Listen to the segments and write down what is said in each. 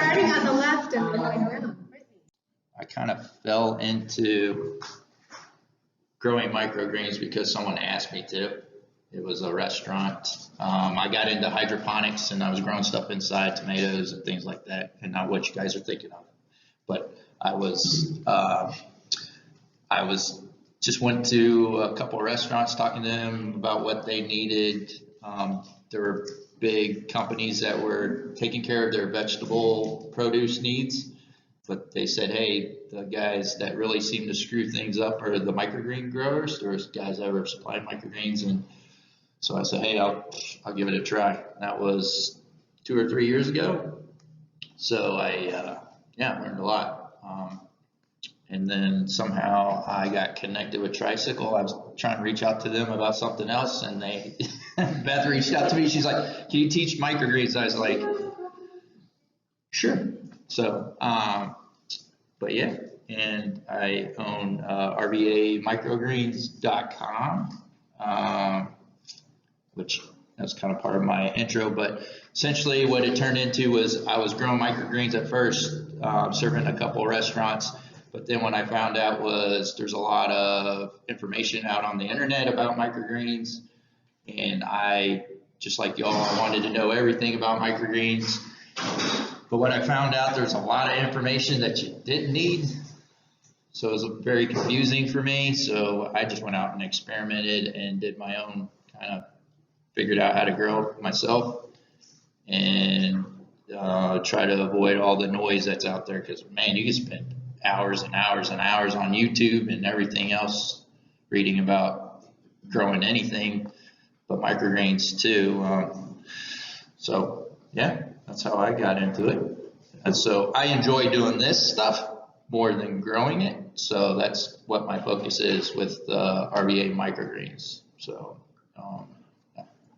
starting on the left and then going around. I kind of fell into growing microgreens because someone asked me to. It was a restaurant. I got into hydroponics and I was growing stuff inside, tomatoes and things like that, and not what you guys are thinking of. But I just went to a couple of restaurants talking to them about what they needed. There were big companies that were taking care of their vegetable produce needs, but they said, hey, the guys that really seem to screw things up are the microgreen growers. There's guys that were supplying microgreens, and so I said, hey, I'll give it a try. That was 2 or 3 years ago. So I learned a lot. And then somehow I got connected with Tricycle. I was trying to reach out to them about something else, and Beth reached out to me. She's like, can you teach microgreens? I was like, sure. So, but yeah, and I own RVAmicrogreens.com, which that's kind of part of my intro. But essentially what it turned into was I was growing microgreens at first, serving a couple of restaurants. But then what I found out was there's a lot of information out on the internet about microgreens, and I, just like y'all, I wanted to know everything about microgreens. But what I found out, there's a lot of information that you didn't need, so it was very confusing for me. So I just went out and experimented and did my own, kind of figured out how to grow myself, and try to avoid all the noise that's out there, because man, you can spend hours and hours and hours on YouTube and everything else reading about growing anything but microgreens too. So yeah, that's how I got into it. And so I enjoy doing this stuff more than growing it. So that's what my focus is with RVA microgreens. So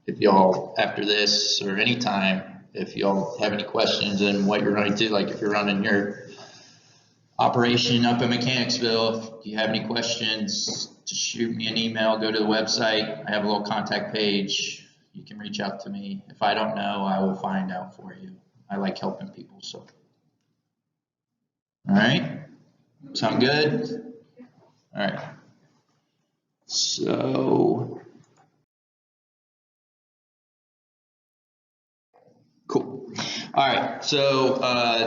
if y'all, after this or anytime, if y'all have any questions and what you're running to, like if you're running your operation up in Mechanicsville, if you have any questions, just shoot me an email, go to the website. I have a little contact page. You can reach out to me. If I don't know, I will find out for you. I like helping people. So, all right, sound good? All right. So, cool. All right, so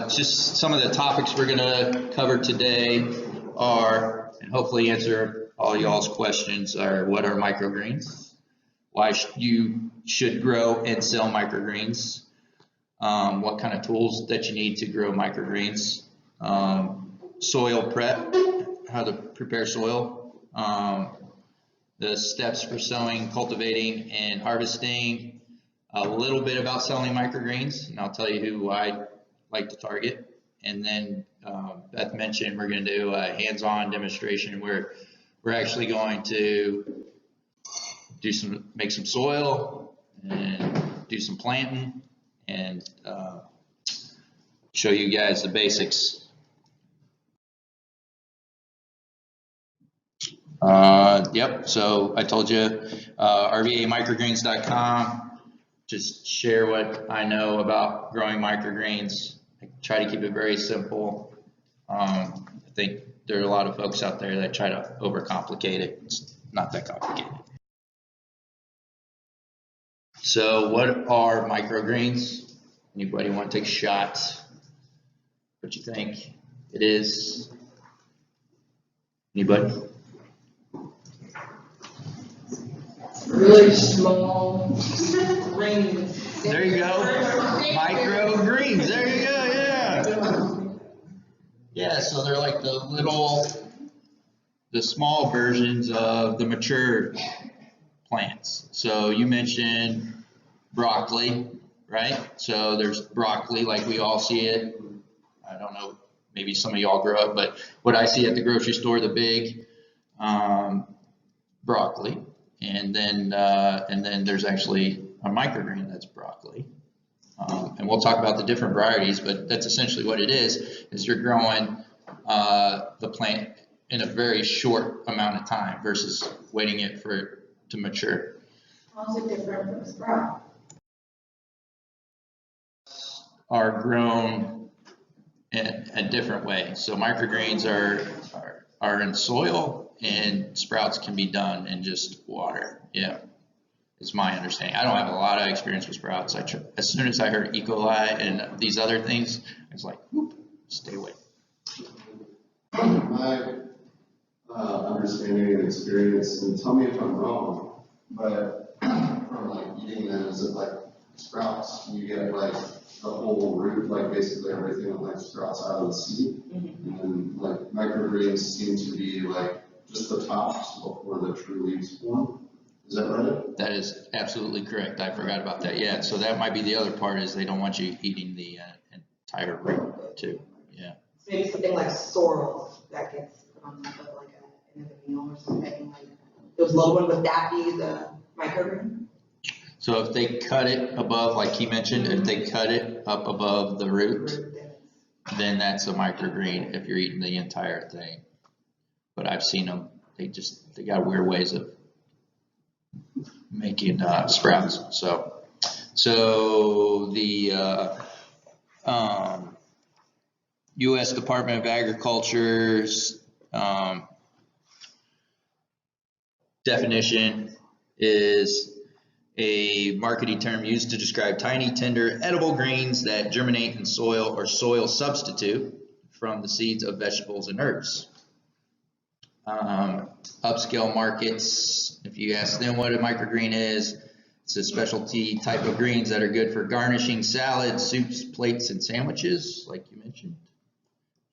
just some of the topics we're gonna cover today are, and hopefully answer all y'all's questions, are what are microgreens? Why you should grow and sell microgreens? What kind of tools that you need to grow microgreens? Soil prep, how to prepare soil. The steps for sowing, cultivating, and harvesting. A little bit about selling microgreens, and I'll tell you who I like to target. And then Beth mentioned we're going to do a hands-on demonstration where we're actually going to make some soil and do some planting and show you guys the basics. Yep, so I told you RVAmicrogreens.com. Just share what I know about growing microgreens. I try to keep it very simple. I think there are a lot of folks out there that try to overcomplicate it. It's not that complicated. So what are microgreens? Anybody want to take a shot? What you think it is? Anybody? Really small greens. There you go. Microgreens. There you go. Yeah. Yeah. So they're like the small versions of the mature plants. So you mentioned broccoli, right? So there's broccoli like we all see it. I don't know. Maybe some of y'all grow up, but what I see at the grocery store, the big broccoli. And then there's actually a microgreen that's broccoli. And we'll talk about the different varieties, but that's essentially what it is you're growing the plant in a very short amount of time versus waiting it for it to mature. How's it different from sprout? Are grown in a different way. So microgreens are in soil, and sprouts can be done in just water. Yeah, is my understanding. I don't have a lot of experience with sprouts. As soon as I heard E. coli and these other things, I was like, whoop, stay away. My understanding and experience, and tell me if I'm wrong, but from like eating them, is it like sprouts, you get like the whole root, like basically everything that like sprouts out of the seed, and then like microgreens seem to be like just the tops before the true leaves form. Is that right? That is absolutely correct. I forgot about that. Yeah, so that might be the other part, is they don't want you eating the entire root too. Yeah. Maybe something like sorrel that gets put on top of like an meal or something, like those little ones, would that be the microgreen? So if they cut it above, like he mentioned, if they cut it up above the root, then that's a microgreen if you're eating the entire thing. But I've seen them, they got weird ways of making sprouts. So the U.S. Department of Agriculture's definition is a marketing term used to describe tiny, tender, edible greens that germinate in soil or soil substitute from the seeds of vegetables and herbs. Upscale markets, if you ask them what a microgreen is, it's a specialty type of greens that are good for garnishing salads, soups, plates, and sandwiches, like you mentioned.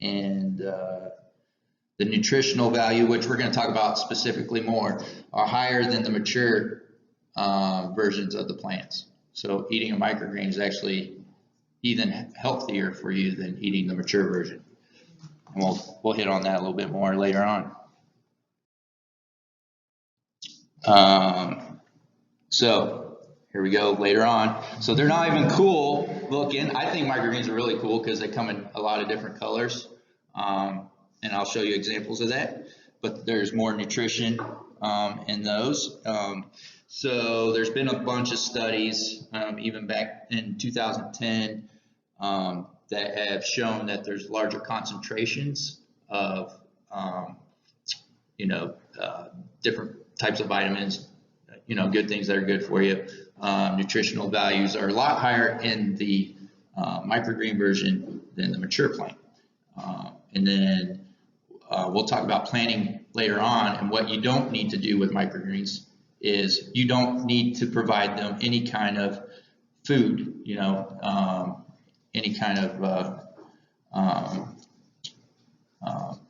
And the nutritional value, which we're going to talk about specifically more, are higher than the mature versions of the plants. So eating a microgreen is actually even healthier for you than eating the mature version. And we'll hit on that a little bit more later on. So here we go later on. So they're not even cool looking. I think microgreens are really cool because they come in a lot of different colors. And I'll show you examples of that. But there's more nutrition in those. So there's been a bunch of studies, even back in 2010, that have shown that there's larger concentrations of, different types of vitamins, good things that are good for you. Nutritional values are a lot higher in the microgreen version than the mature plant. And then we'll talk about planting later on, and what you don't need to do with microgreens is you don't need to provide them any kind of food, any kind of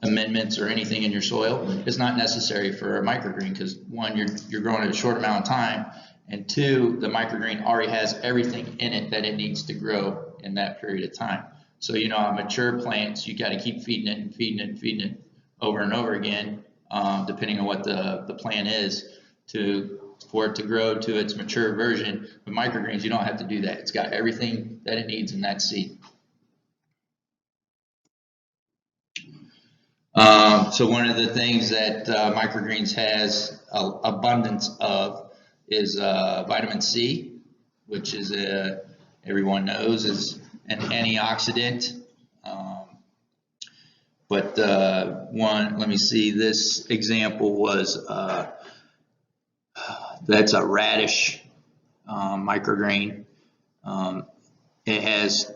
amendments or anything in your soil is not necessary for a microgreen, because one, you're growing it a short amount of time, and two, the microgreen already has everything in it that it needs to grow in that period of time. So on mature plants, you got to keep feeding it and feeding it and feeding it over and over again, depending on what the plan is for it to grow to its mature version. With microgreens, you don't have to do that. It's got everything that it needs in that seed. So one of the things that microgreens has abundance of is vitamin C, which is everyone knows is an antioxidant. But let me see, this example was, that's a radish microgreen. It has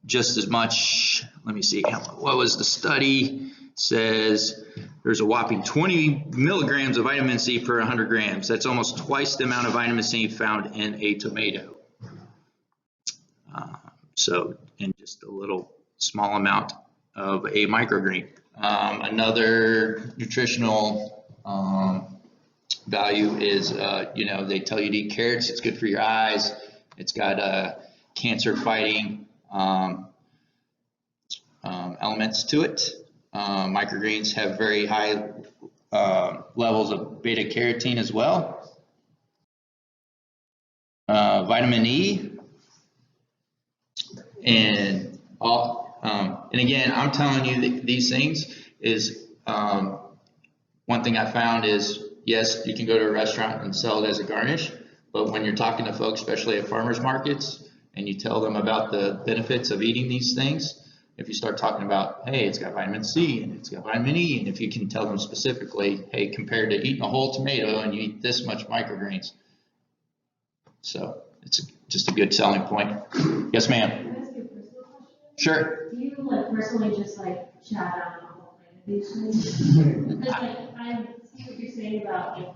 just as much, let me see, what was the study? It says there's a whopping 20 milligrams of vitamin C per 100 grams. That's almost twice the amount of vitamin C found in a tomato. So in just a little small amount of a microgreen. Another nutritional value is, they tell you to eat carrots. It's good for your eyes. It's got cancer fighting elements to it. Microgreens have very high levels of beta carotene as well. Vitamin E, and again, I'm telling you that these things is one thing I found is, yes, you can go to a restaurant and sell it as a garnish, but when you're talking to folks, especially at farmers markets, and you tell them about the benefits of eating these things, if you start talking about, hey, it's got vitamin C and it's got vitamin E, and if you can tell them specifically, hey, compared to eating a whole tomato and you eat this much microgreens. So it's just a good selling point. Yes, ma'am. Can I ask you a personal question? Sure. Do you like personally just like chat on a whole plan of these things? Because like I see what you're saying about like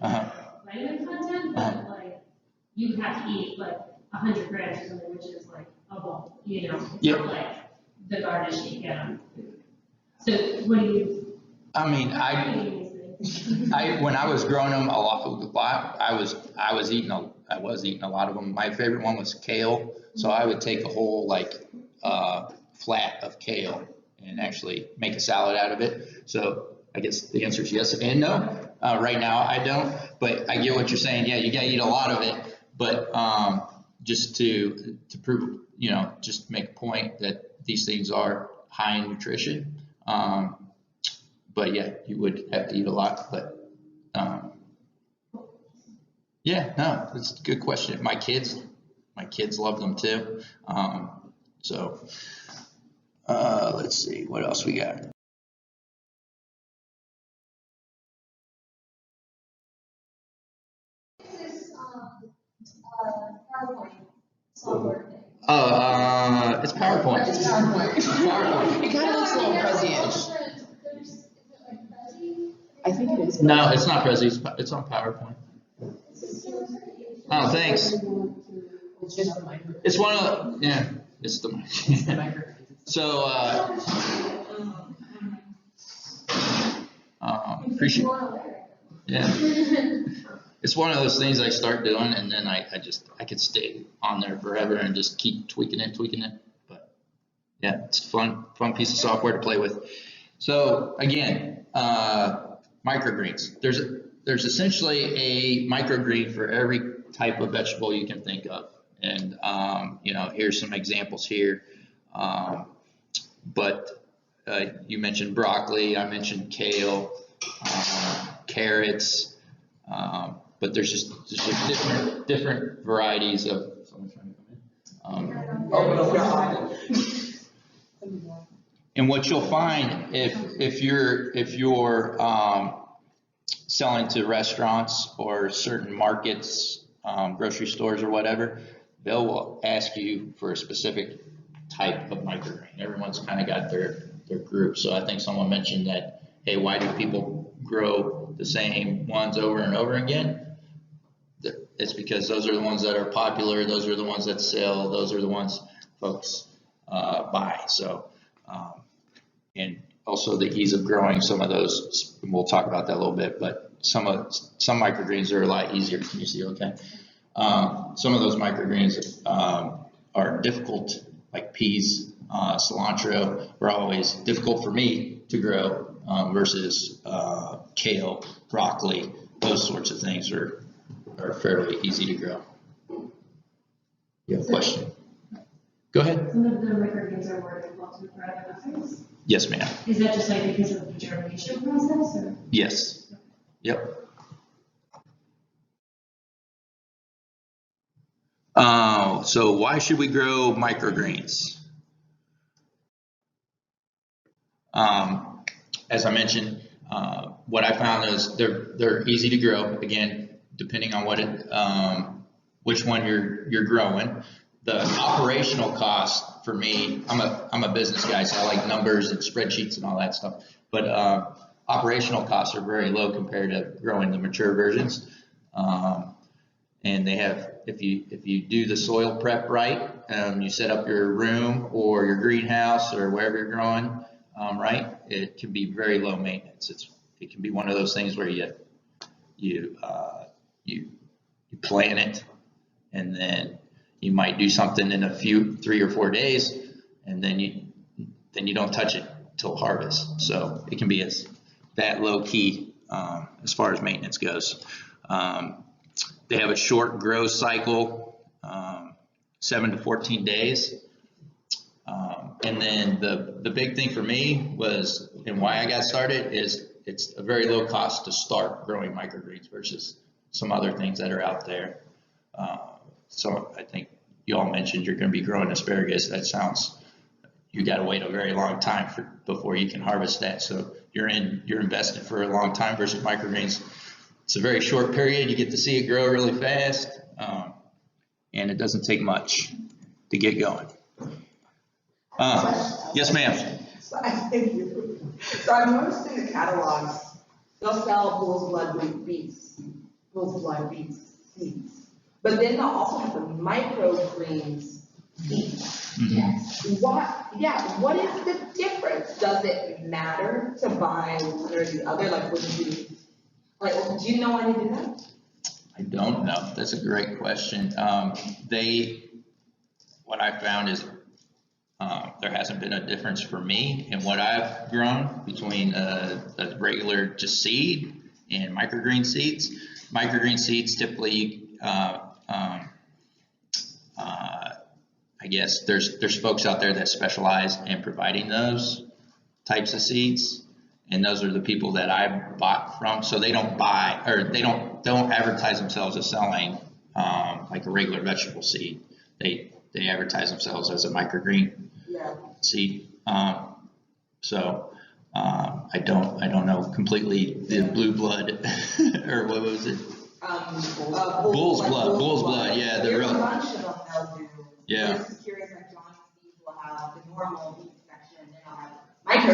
vitamin content, but like you have to eat like 100 grams or something, which is like a bowl, you know? It's Yeah. not like the garnish you get on food. So what do you? I mean, how are you eating these things? when I was growing them a lot, I was eating a lot of them. My favorite one was kale, so I would take a whole like flat of kale and actually make a salad out of it. So I guess the answer is yes and no. Right now I don't, but I get what you're saying. Yeah, you gotta eat a lot of it, but just to prove, you know, just make a point that these things are high in nutrition. But yeah, you would have to eat a lot, but yeah, no, it's a good question. My kids love them too. So let's see what else we got. This, PowerPoint software thing. It's PowerPoint. It's PowerPoint. PowerPoint. It kind of looks a little Prezi-ish. Is it like Prezi? I think it is. No, it's not Prezi. It's on PowerPoint. Oh, thanks. It's just the micro. It's one of it's the It's the micro. so appreciate it's one of those things I start doing and then I could stay on there forever and just keep tweaking it. But yeah, it's a fun piece of software to play with. So again, microgreens. There's essentially a microgreen for every type of vegetable you can think of. And you know, here's some examples here. But you mentioned broccoli, I mentioned kale, carrots, but there's just different varieties of. Someone's trying to come in. And what you'll find if you're selling to restaurants or certain markets, grocery stores or whatever, they'll ask you for a specific type of microgreen. Everyone's kind of got their group. So I think someone mentioned that, hey, why do people grow the same ones over and over again? It's because those are the ones that are popular. Those are the ones that sell. Those are the ones folks buy. So, and also the ease of growing some of those. We'll talk about that a little bit, but some microgreens are a lot easier. Can you see okay? Some of those microgreens are difficult, like peas, cilantro, were always difficult for me to grow versus kale, broccoli, those sorts of things are fairly easy to grow. You have a question? Go ahead. Some of the microgreens are more difficult to grow than others. Yes, ma'am. Is that just like because of the germination process or? Yes. Yep. So why should we grow microgreens? As I mentioned, what I found is they're easy to grow. Again, depending on which one you're growing. The operational cost for me, I'm a business guy, so I like numbers and spreadsheets and all that stuff. But operational costs are very low compared to growing the mature versions. And they have, if you do the soil prep right, you set up your room or your greenhouse or wherever you're growing, right, it can be very low maintenance. It can be one of those things where you plant it, and then you might do something in 3 or 4 days, and then you don't touch it till harvest. So it can be that low key as far as maintenance goes. They have a short growth cycle, 7 to 14 days. And then the big thing for me was, and why I got started, is it's a very low cost to start growing microgreens versus some other things that are out there. So I think you all mentioned you're going to be growing asparagus. That sounds, you gotta wait a very long time before you can harvest that. So you're invested for a long time versus microgreens. It's a very short period. You get to see it grow really fast, and it doesn't take much to get going. Yes, ma'am. So thank you. So I've noticed in the catalogs, they'll sell bull's blood beets seeds. But then they'll also have the microgreens seeds. What is the difference? Does it matter to buy one or the other? Like, do you know any of that? I don't know. That's a great question. What I found is there hasn't been a difference for me in what I've grown between a regular just seed and microgreen seeds. Microgreen seeds typically, I guess there's folks out there that specialize in providing those types of seeds, and those are the people that I bought from. So they don't buy, or they don't advertise themselves as selling like a regular vegetable seed. They advertise themselves as a microgreen seed. So I don't know completely the blue blood or what was it? Bull's blood. Yeah, the There's real. a bunch of them they'll do. Yeah. I'm just curious, like Johnny's seeds will have the normal beet section, and then they'll have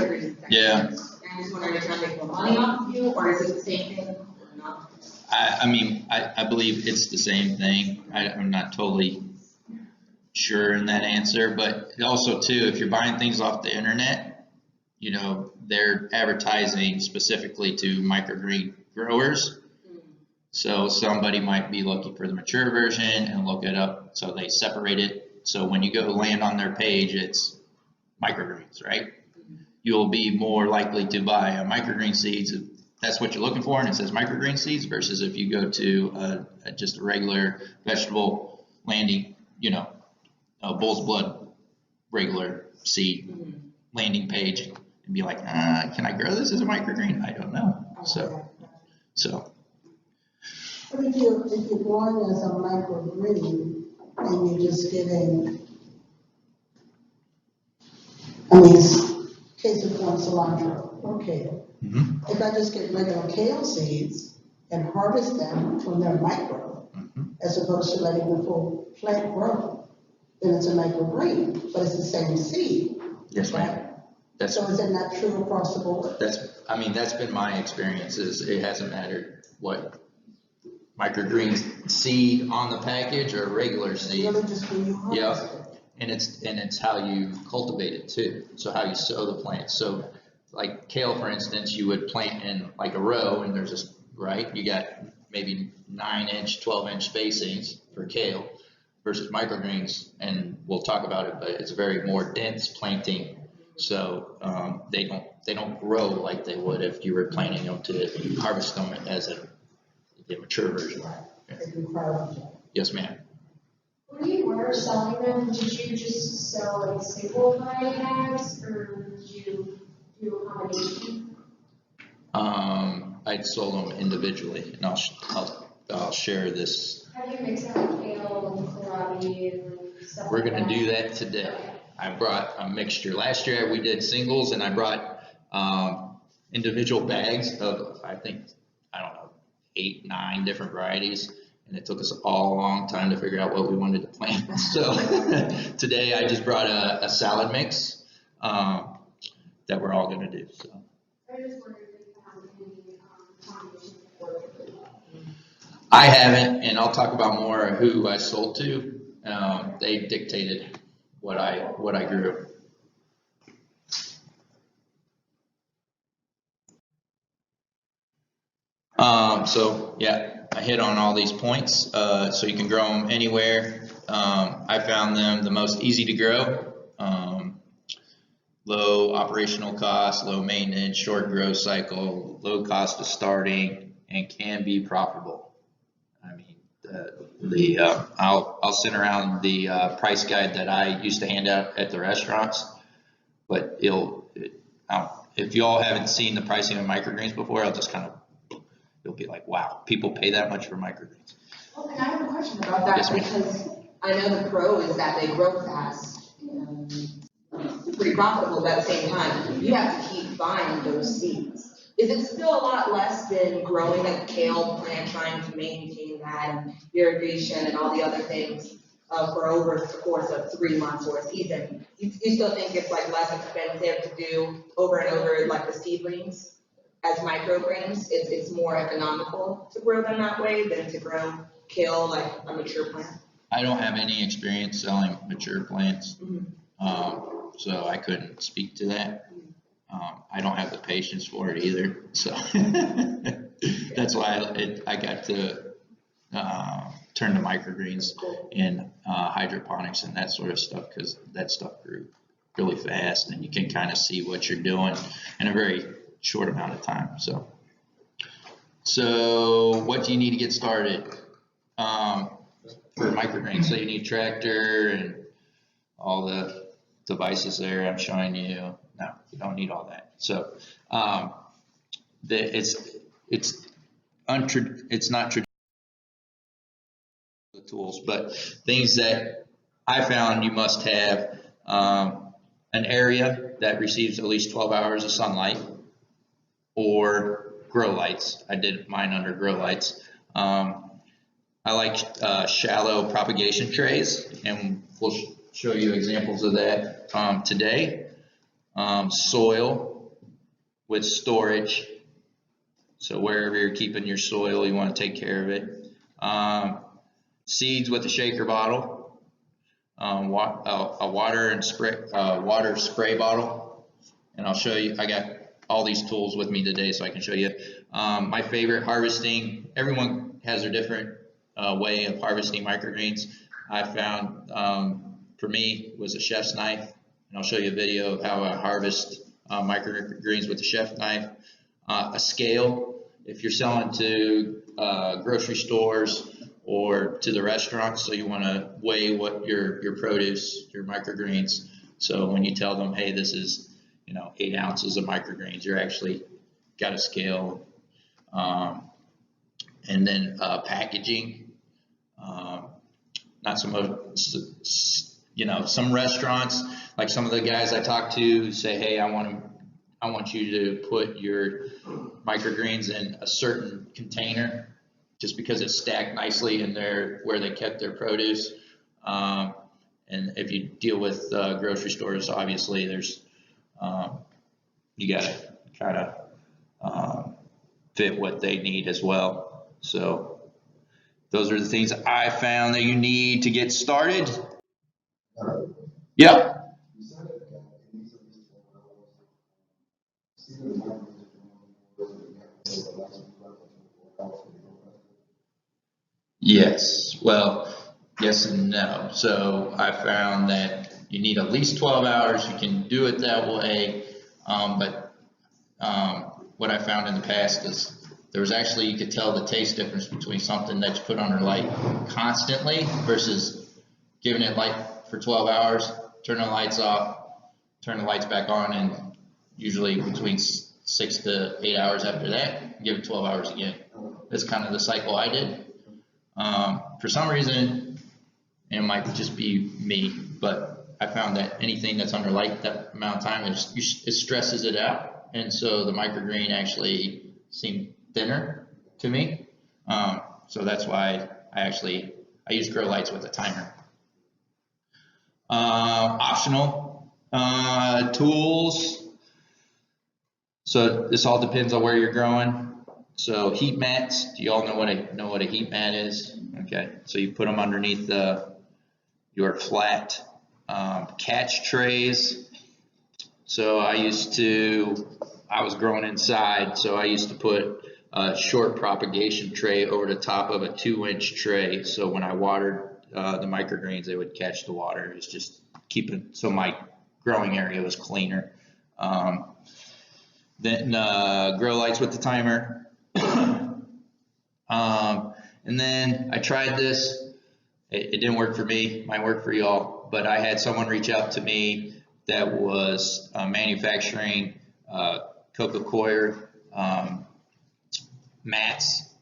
microgreen section. Yeah. And I'm just wondering if they're trying to make more money off of you, or is it the same thing or not? I mean, I believe it's the same thing. I'm not totally sure in that answer, but also too, if you're buying things off the internet, you know, they're advertising specifically to microgreen growers. So somebody might be looking for the mature version and look it up. So they separate it. So when you go land on their page, it's microgreens, right? You'll be more likely to buy a microgreen seeds if that's what you're looking for and it says microgreen seeds, versus if you go to just a regular vegetable landing, you know, a bull's blood regular seed landing page and be like, can I grow this as a microgreen? I don't know. So. But if you're growing as a microgreen and you're just getting, case of point, cilantro or kale. Mm-hmm. If I just get regular kale seeds and harvest them when they're micro, as opposed to letting the full plant grow, then it's a microgreen, but it's the same seed. Yes, ma'am. So is it not true across the board? That's been my experience. Is it hasn't mattered what microgreen seed on the package or regular seed. Really just when you harvest it. And it's how you cultivate it too. So how you sow the plant. So like kale, for instance, you would plant in like a row, and there's this, right? You got maybe 9-inch, 12-inch spacings for kale versus microgreens, and we'll talk about it, but it's a very more dense planting. So they don't grow like they would if you were planting them to harvest them as the mature version. Yeah. Yes, ma'am. When you were selling them, did you just sell like single pie bags, or did you do a combination? I sold them individually, and I'll share this. How do you mix out kale and kohlrabi and stuff? We're like gonna that? do that today. I brought a mixture. Last year we did singles, and I brought individual bags of I don't know, 8, 9 different varieties. And it took us all a long time to figure out what we wanted to plant. So today I just brought a salad mix that we're all gonna do. So. I just wondered if you have any combination for it. I haven't, and I'll talk about more who I sold to. They dictated what I grew. So yeah, I hit on all these points. So you can grow them anywhere. I found them the most easy to grow. Low operational cost, low maintenance, short growth cycle, low cost of starting, and can be profitable. I mean, I'll send around the price guide that I used to hand out at the restaurants, but if you all haven't seen the pricing of microgreens before, you'll be like, wow, people pay that much for microgreens. Well, and I have a question about that, Yes, ma'am. because I know the pro is that they grow fast. Pretty profitable, but at the same time, you have to keep buying those seeds. Is it still a lot less than growing a kale plant, trying to maintain that and irrigation and all the other things for over the course of 3 months or a season? You still think it's like less expensive to do over and over like the seedlings as microgreens? It's more economical to grow them that way than to grow kale like a mature plant? I don't have any experience selling mature plants, Mhm. so I couldn't speak to that. I don't have the patience for it either, so that's why I got to turn to microgreens and hydroponics and that sort of stuff, because that stuff grew really fast and you can kind of see what you're doing in a very short amount of time. So what do you need to get started for microgreens? So you need tractor and all the devices there I'm showing you. No, you don't need all that. So it's not traditional tools, but things that I found you must have: an area that receives at least 12 hours of sunlight, or grow lights. I did mine under grow lights. I like shallow propagation trays, and we'll show you examples of that today. Soil with storage. So wherever you're keeping your soil, you want to take care of it. Seeds with a shaker bottle. A water spray bottle. And I'll show you, I got all these tools with me today so I can show you. My favorite harvesting, everyone has their different way of harvesting microgreens. I found, for me, was a chef's knife. And I'll show you a video of how I harvest microgreens with a chef's knife. A scale, if you're selling to grocery stores or to the restaurants, so you want to weigh what your produce, your microgreens. So when you tell them, hey, this is 8 ounces of microgreens, you're actually got a scale. And then packaging. Not some restaurants, like some of the guys I talk to say, hey, I want you to put your microgreens in a certain container just because it's stacked nicely in there where they kept their produce. And if you deal with grocery stores, obviously there's you got to kind of fit what they need as well. So those are the things I found that you need to get started. Yep. Yes. Well, yes and no. So I found that you need at least 12 hours. You can do it that way. But what I found in the past is there was actually, you could tell the taste difference between something that's put under light constantly versus giving it light for 12 hours, turn the lights off, turn the lights back on, and usually between 6 to 8 hours after that, give it 12 hours again. That's kind of the cycle I did. For some reason, and it might just be me, but I found that anything that's under light that amount of time, it stresses it out. And so the microgreen actually seemed thinner to me. So that's why I use grow lights with a timer. Optional tools. So this all depends on where you're growing. So heat mats, do you all know what a heat mat is? Okay, so you put them underneath your flat catch trays. So I was growing inside, so I used to put a short propagation tray over the top of a 2-inch tray. So when I watered the microgreens, they would catch the water. It's just so my growing area was cleaner. Then grow lights with the timer. And then I tried this. It didn't work for me. Might work for y'all. But I had someone reach out to me that was manufacturing coco coir mats.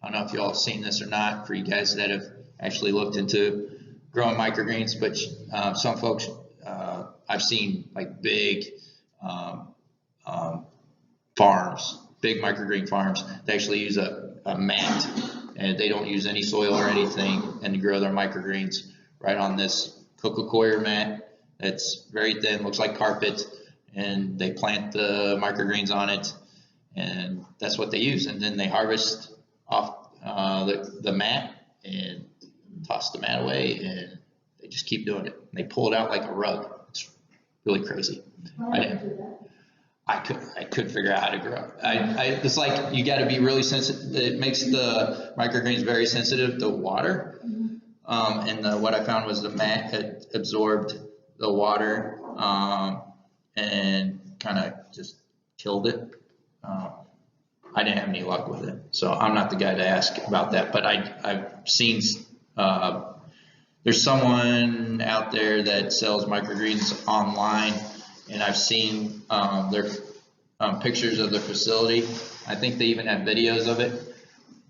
I don't know if y'all have seen this or not, for you guys that have actually looked into growing microgreens, but some folks, I've seen like big farms, big microgreen farms, they actually use a mat, and they don't use any soil or anything, and to grow their microgreens right on this coco coir mat that's very thin, looks like carpet, and they plant the microgreens on it, and that's what they use. And then they harvest off the mat and toss the mat away, and they just keep doing it. They pull it out like a rug. It's really crazy. I couldn't figure out how to grow. It's like you got to be really sensitive. It makes the microgreens very sensitive to water. And what I found was the mat had absorbed the water and kind of just killed it. I didn't have any luck with it, so I'm not the guy to ask about that. But I've seen there's someone out there that sells microgreens online, and I've seen their pictures of their facility. I think they even have videos of it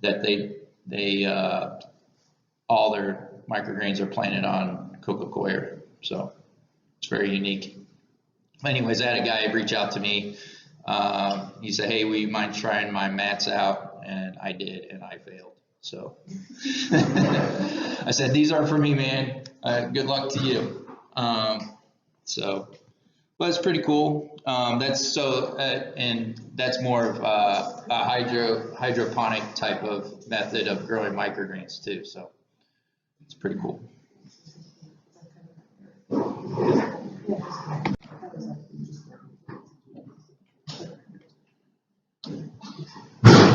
that they all their microgreens are planted on coco coir, so it's very unique. Anyways, I had a guy reach out to me. He said, "Hey, will you mind trying my mats out?" And I did, and I failed. So I said, "These aren't for me, man. Good luck to you." But it's pretty cool. And that's more of a hydroponic type of method of growing microgreens too. So it's pretty cool.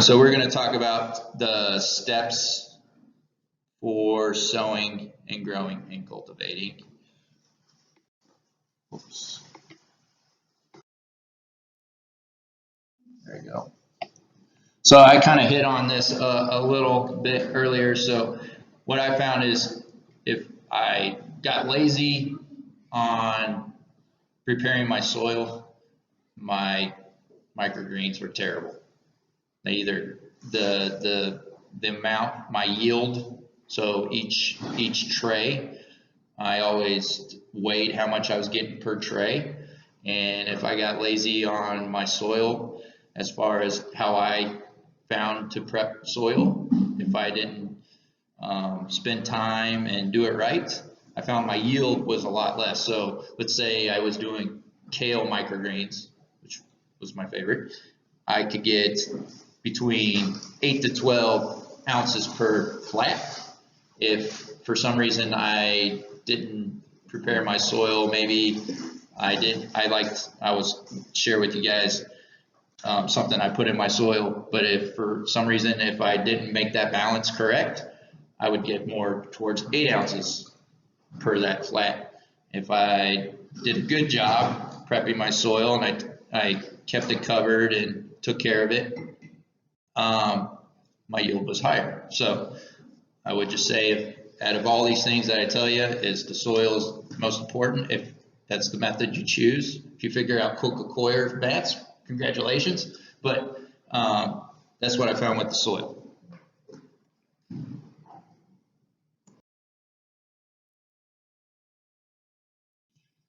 So we're going to talk about the steps for sowing and growing and cultivating. Oops. There you go. So I kind of hit on this a little bit earlier. So what I found is if I got lazy on preparing my soil, my microgreens were terrible. They either the amount, my yield, so each tray, I always weighed how much I was getting per tray, and if I got lazy on my soil as far as how I found to prep soil, if I didn't spend time and do it right, I found my yield was a lot less. So let's say I was doing kale microgreens, which was my favorite. I could get between 8 to 12 ounces per flat. If for some reason I didn't prepare my soil, maybe I was share with you guys something I put in my soil, but if for some reason, if I didn't make that balance correct, I would get more towards 8 ounces per that flat. If I did a good job prepping my soil and I kept it covered and took care of it, my yield was higher. So I would just say, if out of all these things that I tell you, is the soil is most important. If that's the method you choose, if you figure out coco coir mats, congratulations. But that's what I found with the soil.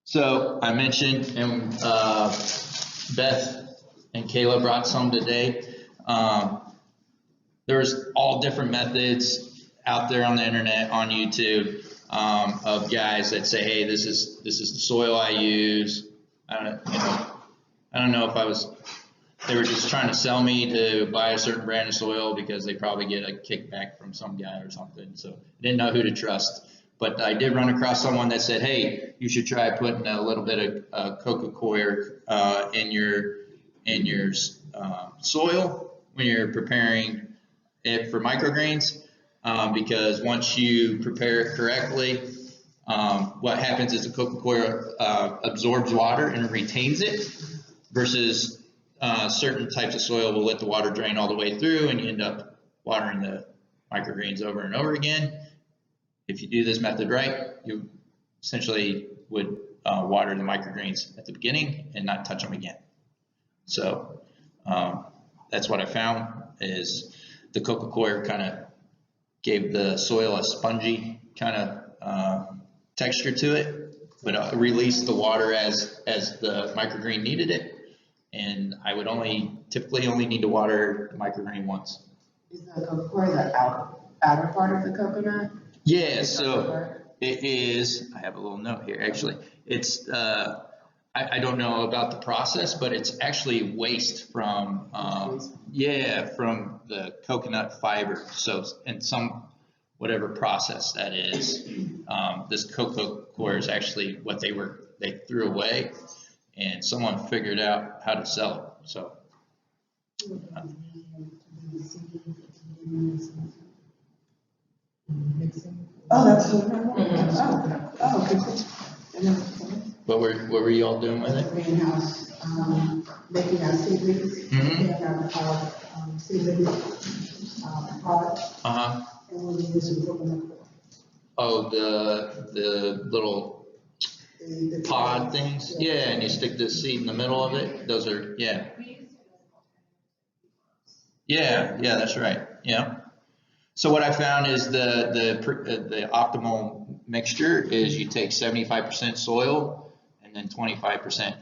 So I mentioned, and Beth and Kayla brought some today. There's all different methods out there on the internet, on YouTube, of guys that say, "Hey, this is the soil I use." I don't know if they were just trying to sell me to buy a certain brand of soil because they probably get a kickback from some guy or something. So I didn't know who to trust. But I did run across someone that said, "Hey, you should try putting a little bit of coco coir in your soil when you're preparing it for microgreens, because once you prepare it correctly, what happens is the coco coir absorbs water and retains it, versus certain types of soil will let the water drain all the way through, and you end up watering the microgreens over and over again. If you do this method right, you essentially would water the microgreens at the beginning and not touch them again. So that's what I found, is the coco coir kind of gave the soil a spongy kind of texture to it, release the water as the microgreen needed it. And I would typically only need to water the microgreen once. Is the cocoa the outer part of the coconut? Yeah, so it is, I have a little note here, actually. It's, I don't know about the process, but it's actually waste from, from the coconut fiber. So in some, whatever process that is, this cocoa core is actually what they threw away, and someone figured out how to sell it, so. Oh, that's what I want. Oh, okay, cool. And then, What were you all doing with it? greenhouse, making our seedlings, Mhm. and our, seedlings, product, Uh-huh. and we'll use some coconut. Oh, the little The pod things? Yeah, and you stick the seed in the middle of it? Those are, yeah. Yeah, that's right, yeah. So what I found is the optimal mixture is you take 75% soil and then 25%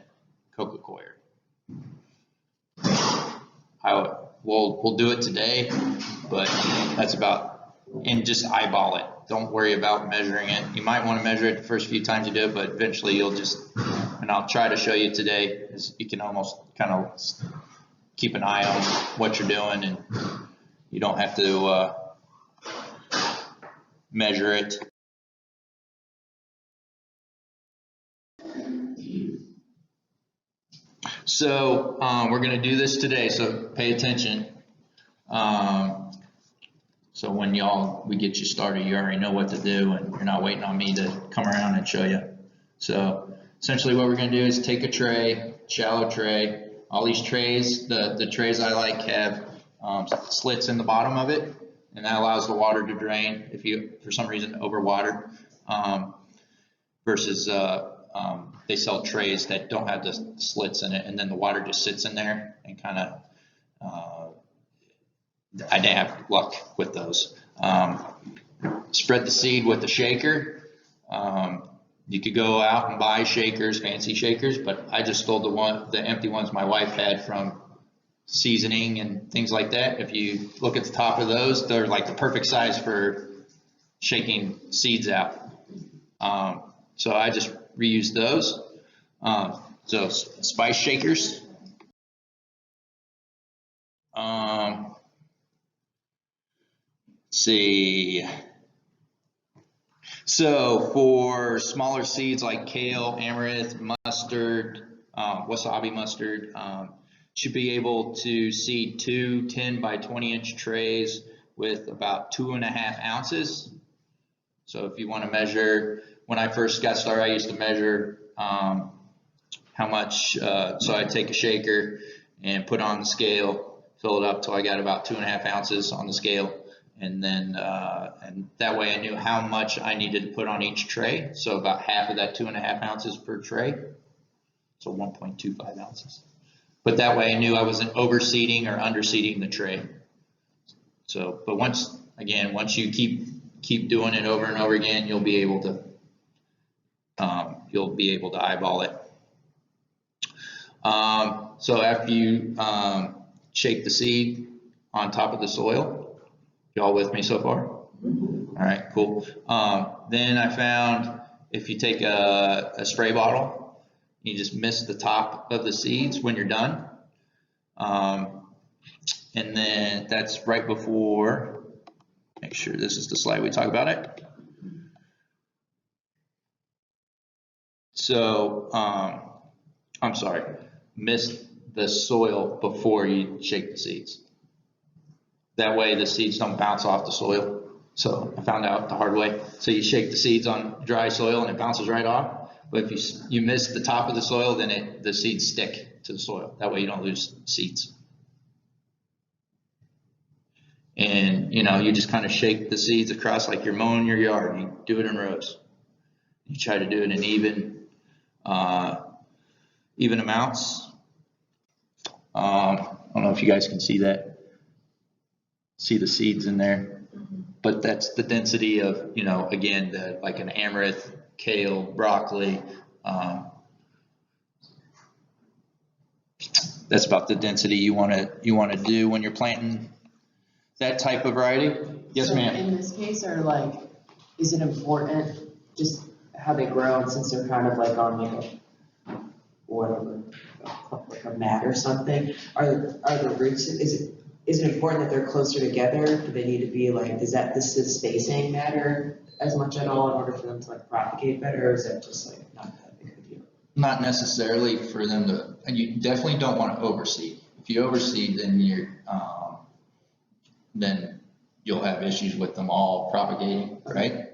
coco coir. We'll do it today, but that's about, and just eyeball it. Don't worry about measuring it. You might want to measure it the first few times you do it, but eventually you'll just, and I'll try to show you today, is you can almost kind of keep an eye on what you're doing, and you don't have to measure it. So we're going to do this today, so pay attention. So when we get you started, you already know what to do, and you're not waiting on me to come around and show you. So essentially what we're going to do is take a tray, shallow tray. All these trays, the trays I like have slits in the bottom of it, and that allows the water to drain if you, for some reason, overwater. Versus they sell trays that don't have the slits in it, and then the water just sits in there and kind of, I didn't have luck with those. Spread the seed with a shaker. You could go out and buy shakers, fancy shakers, but I just stole the empty ones my wife had from seasoning and things like that. If you look at the top of those, they're like the perfect size for shaking seeds out. So I just reused those. So spice shakers. Let's see. So for smaller seeds like kale, amaranth, mustard, wasabi mustard, should be able to seed 2 10 by 20 inch trays with about 2.5 ounces. So if you want to measure, when I first got started, I used to measure how much, so I'd take a shaker and put on the scale, fill it up till I got about 2.5 ounces on the scale. And then, and that way I knew how much I needed to put on each tray. So about half of that 2.5 ounces per tray. So 1.25 ounces. But that way I knew I wasn't overseeding or underseeding the tray. So, but once you keep doing it over and over again, you'll be able to eyeball it. So after you shake the seed on top of the soil, y'all with me so far? All right, cool. Then I found if you take a spray bottle, you just mist the top of the seeds when you're done. And then that's right before, make sure this is the slide we talk about it. So, I'm sorry, mist the soil before you shake the seeds. That way the seeds don't bounce off the soil. So I found out the hard way. So you shake the seeds on dry soil and it bounces right off. But if you miss the top of the soil, then the seeds stick to the soil. That way you don't lose seeds. And you just kind of shake the seeds across like you're mowing your yard. You do it in rows. You try to do it in even amounts. I don't know if you guys can see that. See the seeds in there, but that's the density of, again, like an amaranth kale, broccoli. That's about the density you want to do when you're planting that type of variety. Yes, So ma'am. in this case, are like, is it important just how they grow, and since they're kind of like on like a, whatever, like a mat or something, are the roots, is it important that they're closer together? Do they need to be like, does the spacing matter as much at all in order for them to like propagate better, or is that just like not that big of a deal? Not necessarily for them to, and you definitely don't want to overseed. If you overseed, then you'll have issues with them all propagating, right?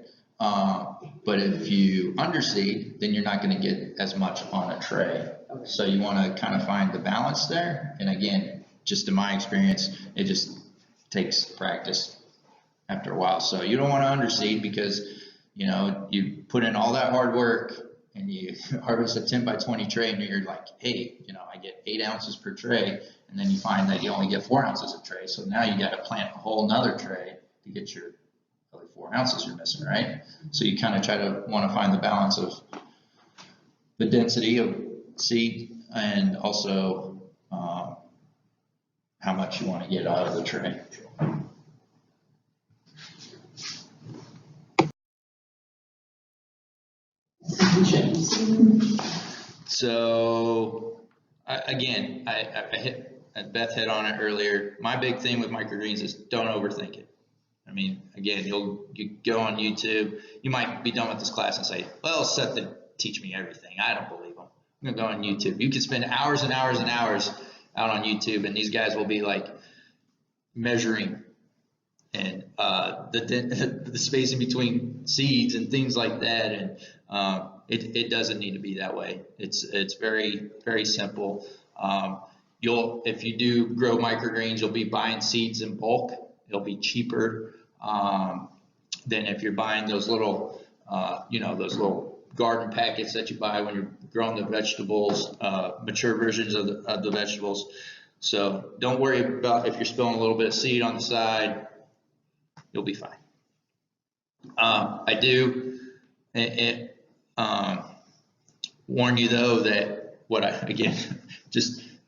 But if you underseed, then you're not going to get as much on a tray. Okay. So you want to kind of find the balance there. And again, just in my experience, it just takes practice after a while. So you don't want to underseed because, you put in all that hard work and you harvest a 10 by 20 tray and you're like, hey, I get 8 ounces per tray. And then you find that you only get 4 ounces a tray. So now you got to plant a whole nother tray to get your other 4 ounces you're missing, right? So you kind of want to find the balance of the density of seed and also how much you want to get out of the tray. So again, Beth hit on it earlier. My big thing with microgreens is don't overthink it. I mean, again, you go on YouTube, you might be done with this class and say, well, Seth didn't teach me everything. I don't believe him. I'm gonna go on YouTube. You can spend hours and hours and hours out on YouTube, and these guys will be like measuring and the spacing between seeds and things like that. And it doesn't need to be that way. It's very, very simple. If you do grow microgreens, you'll be buying seeds in bulk. It'll be cheaper than if you're buying those little, those little garden packets that you buy when you're growing the vegetables, mature versions of the vegetables. So don't worry about if you're spilling a little bit of seed on the side. You'll be fine. I do warn you though that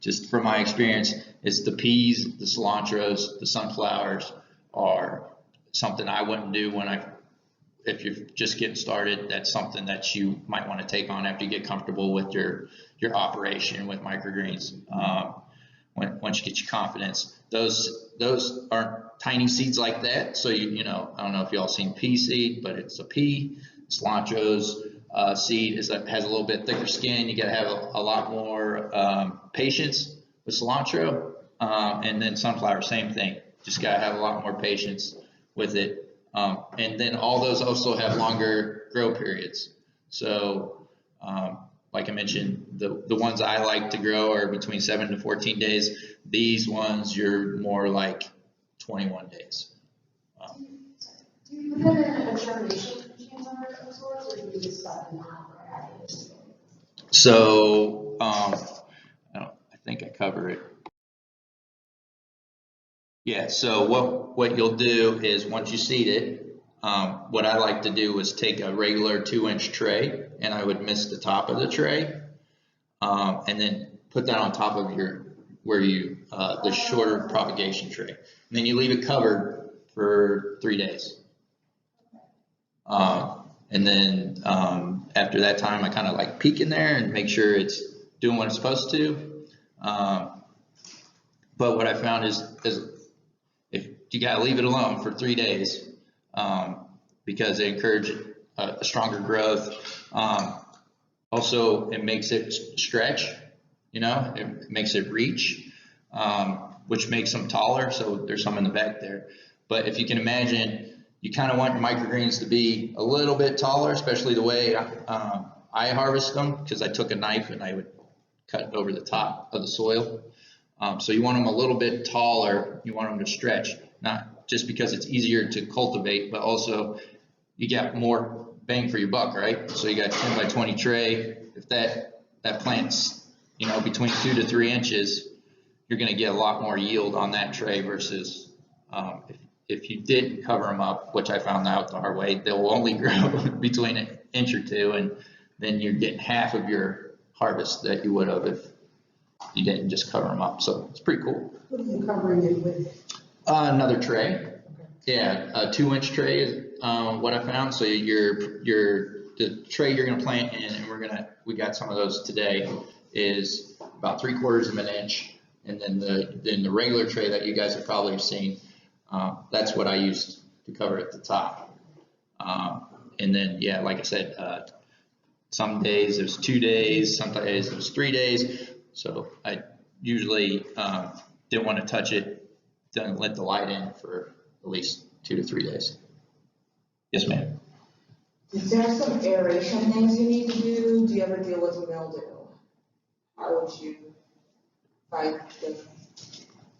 just from my experience, is the peas, the cilantros, the sunflowers are something I wouldn't do if you're just getting started. That's something that you might want to take on after you get comfortable with your operation with microgreens. Once you get your confidence, those aren't tiny seeds like that. So I don't know if y'all seen pea seed, but it's a pea. Cilantro's seed has a little bit thicker skin. You got to have a lot more patience with cilantro, and then sunflower, same thing. Just got to have a lot more patience with it. And then all those also have longer grow periods. So like I mentioned, the ones I like to grow are between 7 to 14 days. These ones, you're more like 21 days. Do you put in a germination chamber of sorts, or do you just let them out right after? So I think I cover it. Yeah, so what you'll do is once you seed it, what I like to do is take a regular 2-inch tray, and I would mist the top of the tray, and then put that on top of the shorter propagation tray. And then you leave it covered for 3 days. And then after that time, I kind of like peek in there and make sure it's doing what it's supposed to. But what I found is if you gotta leave it alone for 3 days, because they encourage a stronger growth. Also, it makes it stretch, it makes it reach, which makes them taller. So there's some in the back there. But if you can imagine, you kind of want your microgreens to be a little bit taller, especially the way I harvest them, because I took a knife and I would cut over the top of the soil. So you want them a little bit taller. You want them to stretch, not just because it's easier to cultivate, but also you get more bang for your buck, right? So you got 10 by 20 tray. If that plant's, between 2 to 3 inches, you're going to get a lot more yield on that tray versus if you didn't cover them up, which I found out the hard way, they'll only grow between an inch or two, and then you're getting half of your harvest that you would have if you didn't just cover them up. So it's pretty cool. What are you covering it with? Another tray. Yeah, a 2-inch tray is what I found. So the tray you're gonna plant in, and we got some of those today, is about 3/4 of an inch, and then the regular tray that you guys have probably seen, that's what I used to cover at the top. And then yeah, like I said, some days it was 2 days, some days it was 3 days. So I usually didn't want to touch it, didn't let the light in for at least 2 to 3 days. Yes, ma'am. Is there some aeration things you need to do? Do you ever deal with mildew? How would you fight this?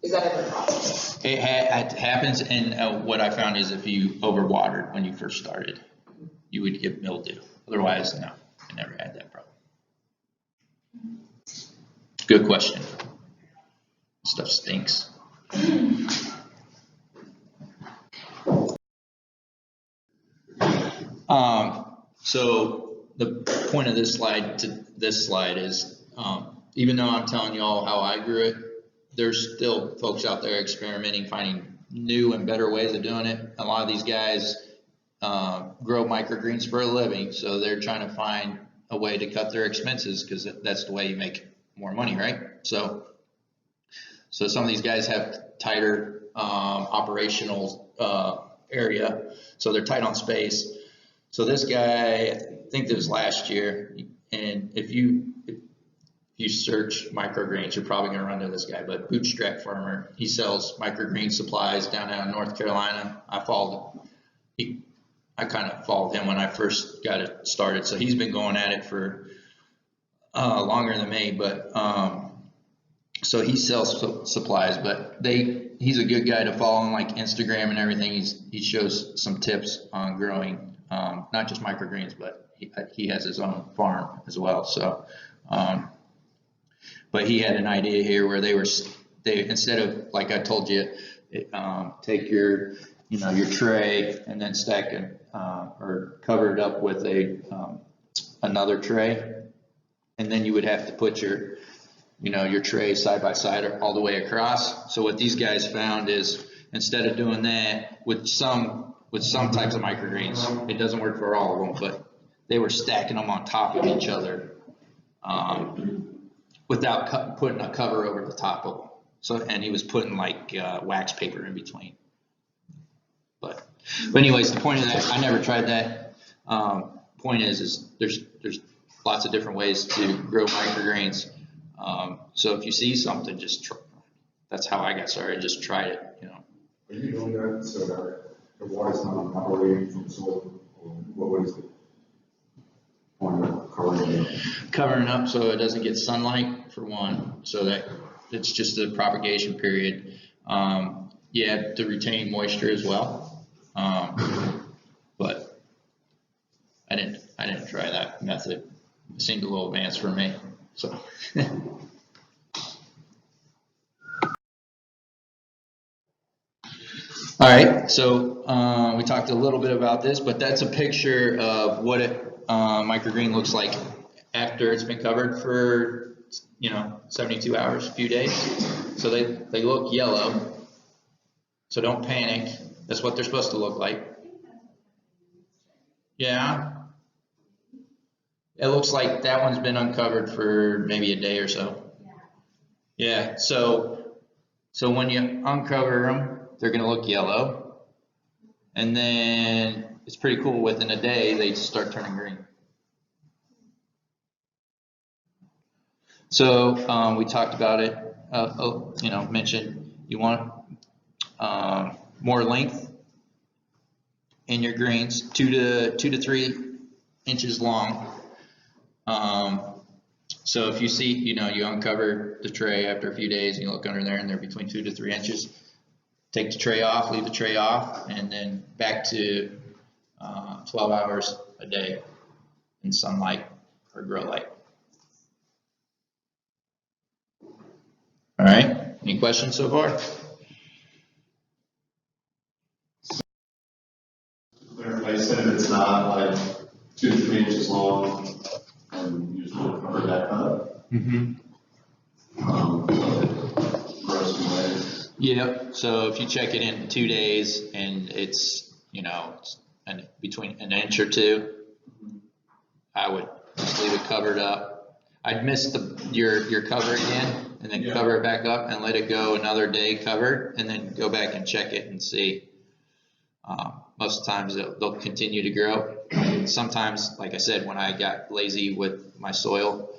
Is that ever a problem? It happens, and what I found is if you overwatered when you first started, you would get mildew. Otherwise, no, I never had that problem. Good question. Stuff stinks. So the point of this slide to this slide is, even though I'm telling you all how I grew it, there's still folks out there experimenting, finding new and better ways of doing it. A lot of these guys grow microgreens for a living, so they're trying to find a way to cut their expenses, because that's the way you make more money, right? So some of these guys have tighter operational area, so they're tight on space. So this guy, I think this was last year, and if you search microgreens, you're probably going to run into this guy, but Bootstrap Farmer, he sells microgreen supplies down out of North Carolina. I kind of followed him when I first got it started, so he's been going at it for longer than me, but so he sells supplies, but he's a good guy to follow on like Instagram and everything. He shows some tips on growing, not just microgreens, but he has his own farm as well. So, but he had an idea here where they instead of, like I told you, take your tray and then stack it or cover it up with another tray, and then you would have to put your tray side by side or all the way across. So what these guys found is, instead of doing that with some types of microgreens, it doesn't work for all of them, but they were stacking them on top of each other without putting a cover over the top of them. So, and he was putting like wax paper in between. But anyways, the point of that, I never tried that. Point is there's lots of different ways to grow microgreens. So if you see something, just try. That's how I got started. Just try it. Are you doing that so that the water's not evaporating from the soil? Or what is the point of covering it up? Covering up so it doesn't get sunlight, for one, so that it's just the propagation period. Yeah, to retain moisture as well. But I didn't try that method. It seemed a little advanced for me. So. All right, so we talked a little bit about this, but that's a picture of what microgreen looks like after it's been covered for 72 hours, a few days. So they look yellow. So don't panic. That's what they're supposed to look like. Yeah. It looks like that one's been uncovered for maybe a day or so. Yeah. So when you uncover them, they're going to look yellow, and then it's pretty cool. Within a day, they start turning green. So we talked about it. Mentioned you want more length in your greens, 2 to 3 inches long. So if you see, you uncover the tray after a few days, and you look under there, and they're between 2 to 3 inches. Take the tray off, leave the tray off, and then back to 12 hours a day in sunlight or grow light. All right, any questions so far? long and you just want to cover that up. Gross ways. Yep, so if you check it in 2 days and it's, it's between an inch or two, I would just leave it covered up. I'd miss your cover again and then cover it back up and let it go another day covered and then go back and check it and see. Most of the times they'll continue to grow. Sometimes, like I said, when I got lazy with my soil,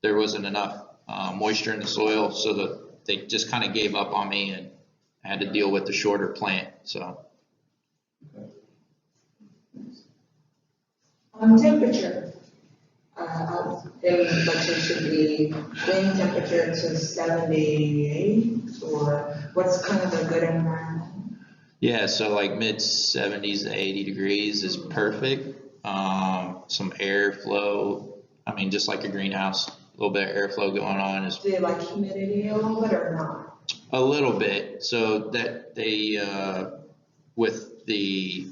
there wasn't enough moisture in the soil, so that they just kind of gave up on me and I had to deal with the shorter plant. So. Temperature. It should be wing temperature to 78, or what's kind of a good environment? Yeah, so like mid 70s to 80 degrees is perfect. Some airflow, just like a greenhouse, a little bit of airflow going on is. Do they like humidity a little bit or not? A little bit, so that they, with the,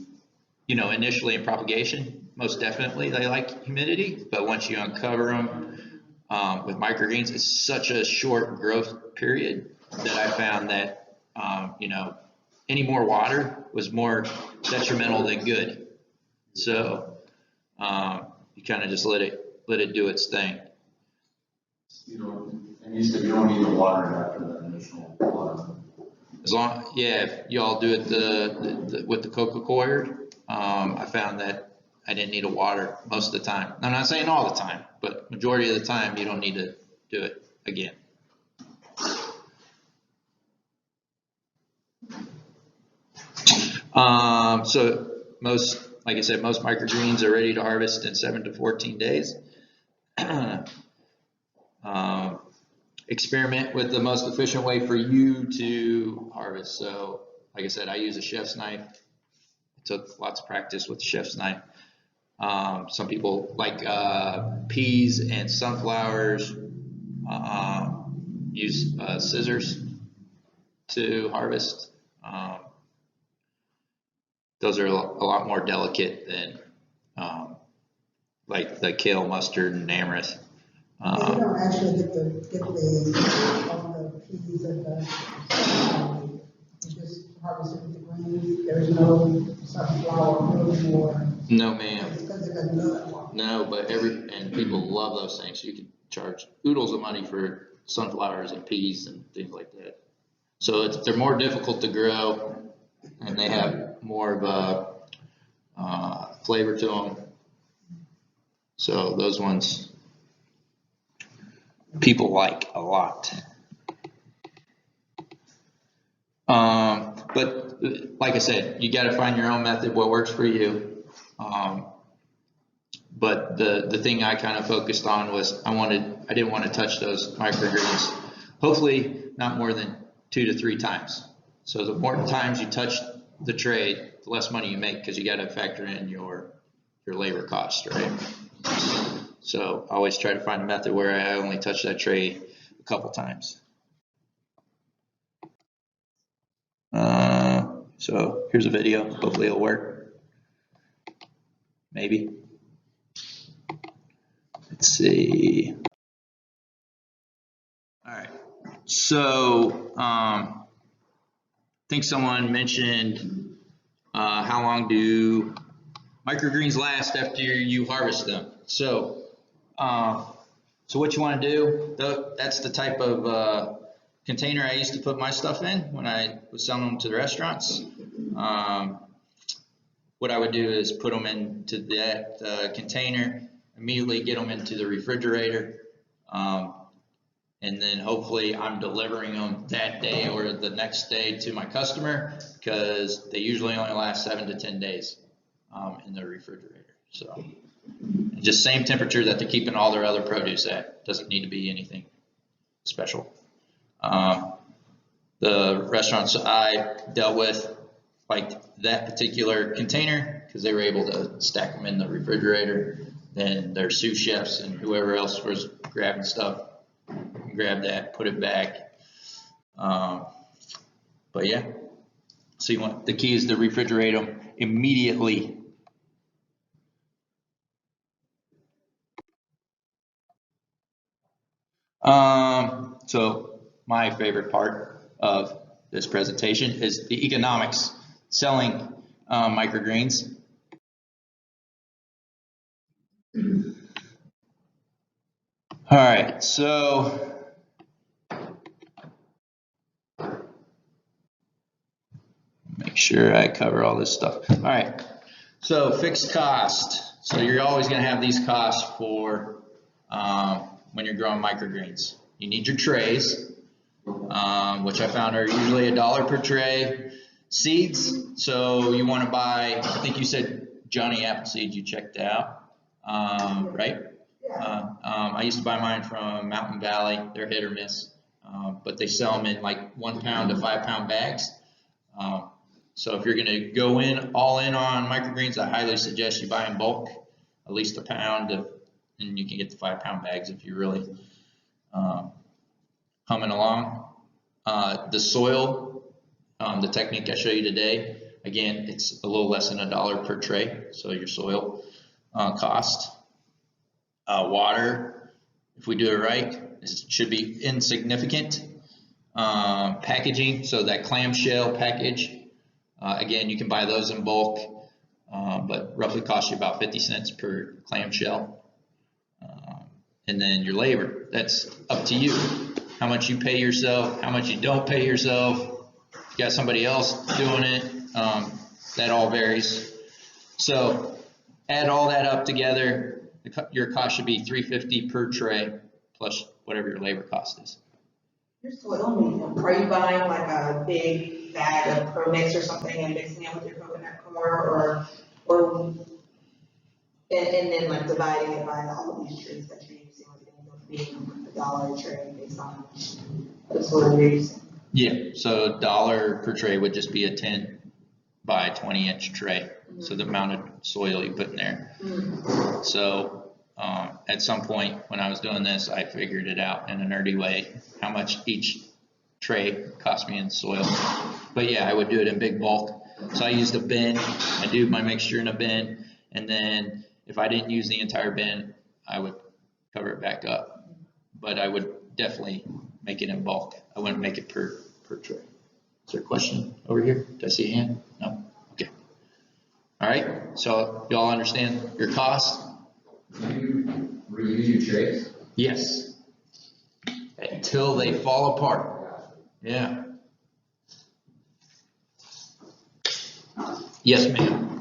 initially in propagation, most definitely they like humidity, but once you uncover them with microgreens, it's such a short growth period that I found that, any more water was more detrimental than good. So you kind of just let it do its thing. And you said you don't need the water after that initial water. As long, if y'all do it with the coca coir, I found that I didn't need a water most of the time. I'm not saying all the time, but majority of the time you don't need to do it again. So like I said, most microgreens are ready to harvest in 7 to 14 days. Experiment with the most efficient way for you to harvest. So, like I said, I use a chef's knife. It took lots of practice with the chef's knife. Some people like peas and sunflowers use scissors to harvest. Those are a lot more delicate than like the kale, mustard, and amaranth. You don't actually get the on the peas and you just harvest it with the greens. There's no sunflower, no more. No, ma'am. Because it doesn't look like. No, but and people love those things. You can charge oodles of money for sunflowers and peas and things like that. So they're more difficult to grow, and they have more of a flavor to them. So those ones people like a lot. But like I said, you got to find your own method, what works for you. But the thing I kind of focused on was I didn't want to touch those microgreens. Hopefully not more than 2 to 3 times. So the more times you touch the tray, the less money you make, because you got to factor in your labor cost, right? So I always try to find a method where I only touch that tray a couple times. So here's a video. Hopefully it'll work. Maybe. Let's see. All right. So I think someone mentioned how long do microgreens last after you harvest them. So what you want to do, that's the type of container I used to put my stuff in when I was selling them to the restaurants. What I would do is put them into that container, immediately get them into the refrigerator, and then hopefully I'm delivering them that day or the next day to my customer, because they usually only last 7 to 10 days in the refrigerator. So just same temperature that they're keeping all their other produce at. Doesn't need to be anything special. The restaurants I dealt with liked that particular container because they were able to stack them in the refrigerator. Then their sous chefs and whoever else was grabbing stuff, grab that, put it back. But yeah, so the key is to refrigerate them immediately. So my favorite part of this presentation is the economics, selling microgreens. All right, so make sure I cover all this stuff. All right, so fixed cost. So you're always going to have these costs for when you're growing microgreens. You need your trays, which I found are usually $1 per tray. Seeds, so you want to buy, I think you said Johnny Appleseed you checked out, right? I used to buy mine from Mountain Valley. They're hit or miss, but they sell them in like 1 pound to 5 pound bags. So if you're going to go all in on microgreens, I highly suggest you buy in bulk, at least a pound, and you can get the 5 pound bags if you're really humming along. The soil, the technique I show you today, again, it's a little less than $1 per tray. So your soil cost. Water, if we do it right, it should be insignificant. Packaging, so that clamshell package, again, you can buy those in bulk, but roughly cost you about 50 cents per clamshell. And then your labor, that's up to you. How much you pay yourself, how much you don't pay yourself. If you got somebody else doing it, that all varies. So add all that up together. Your cost should be $3.50 per tray plus whatever your labor cost is. Your soil medium, are you buying like a big bag of Pro Mix or something and mixing it with your coconut coir, or and then like dividing it by all of these trees that you're using, with it being $1 a tray based on the soil you're using? Yeah, so $1 per tray would just be a 10 by 20 inch tray. So the amount of soil you put in there. So at some point when I was doing this, I figured it out in a nerdy way, how much each tray cost me in soil. But yeah, I would do it in big bulk. So I used a bin. I do my mixture in a bin. And then if I didn't use the entire bin, I would cover it back up. But I would definitely make it in bulk. I wouldn't make it per tray. Is there a question over here? Did I see a hand? No? Okay. All right, so y'all understand your cost? Do you reuse your trays? Yes. Until they fall apart. Yeah. Yes, ma'am.